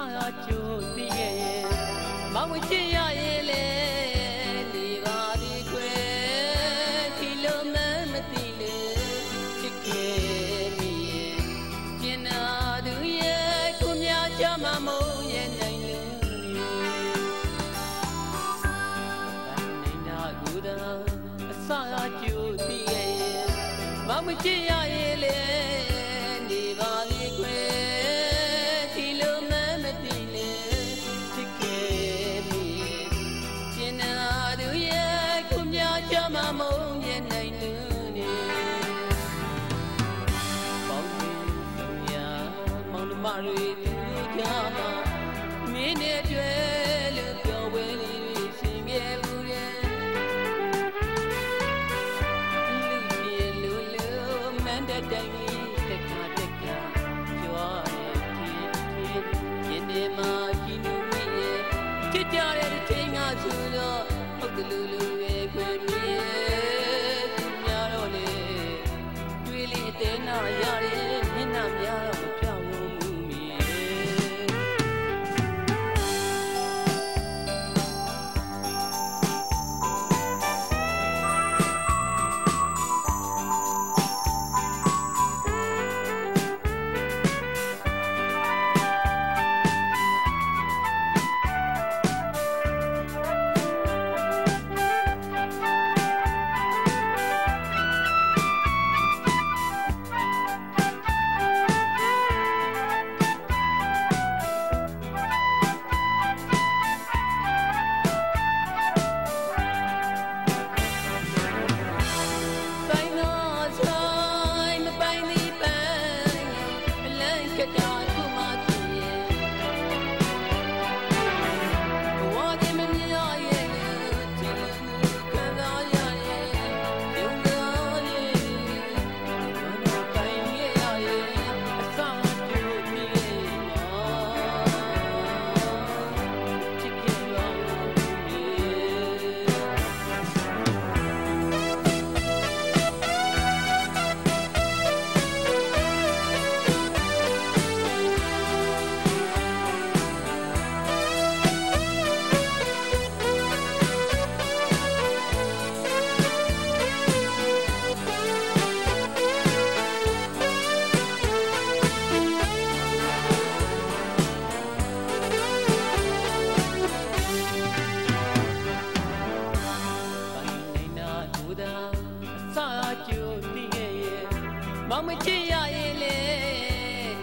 စာကျိုးသိခဲ့ရဲ့မောင်မချစ်ရရဲ့လေနေပါသည်ခွဲဒီလိုမှမသိလေချစ်ခဲ့မိရဲ့ကျင်နာသူရဲ့ကိုများချမမုံရဲ့နိုင်လေနိုင်နာကူတာအစာကျိုးသိခဲ့ရဲ့မောင်မချစ်ရရဲ့လေနေပါသည်ခွဲဒီလိုမှမသိလေချစ်ခဲ့မိကျင်နာသူရဲ့ကိုများချမမုံရဲ့နိုင်လေပေါင်းစုံရမောင်နှမတွေသူတို့ကြမှာမင်းနဲ့တွေ့လို့ပြောဝဲလေးရှင်မြဲဘူးတဲ့လူမန်တဲ့တိုင်းတက်ခါကြွားနေရင်ဒီမှာကြီးနူမီရဲ့ချစ်ကြတဲ့ချိန်ကဆိုတော့ဟုတ်တယ်လူပဲခွဲမြဲသူများတော့လေတွေ့လေအတဲနာရတယ်မျက်နှာများတော့မပြောင်းဘူးမီမောင်မချစ်ရရဲ့လေ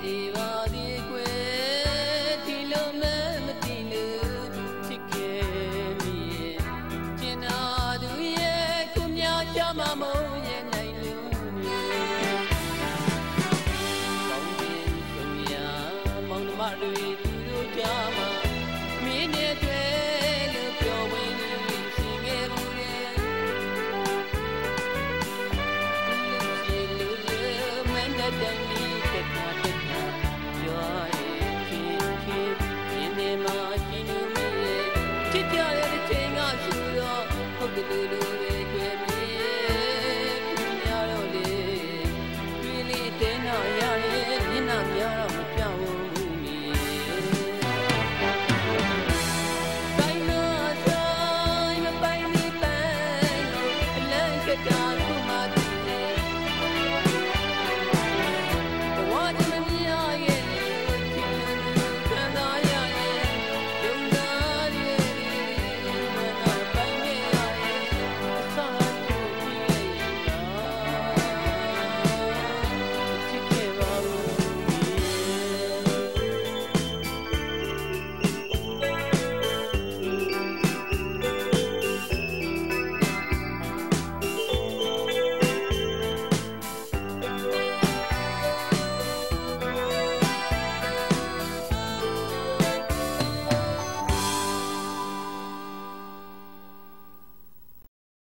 ဒီပါသည်ကွယ်ဒီလိုမှမသိလို့ချစ်ခဲ့မိရဲ့ကျင်နာသူရဲ့ကိုများချမမုံရဲ့နိုင်လို့ပေါင်းရင်ဆုံးရမောင်နှမတွေသူတို့ကြမှာ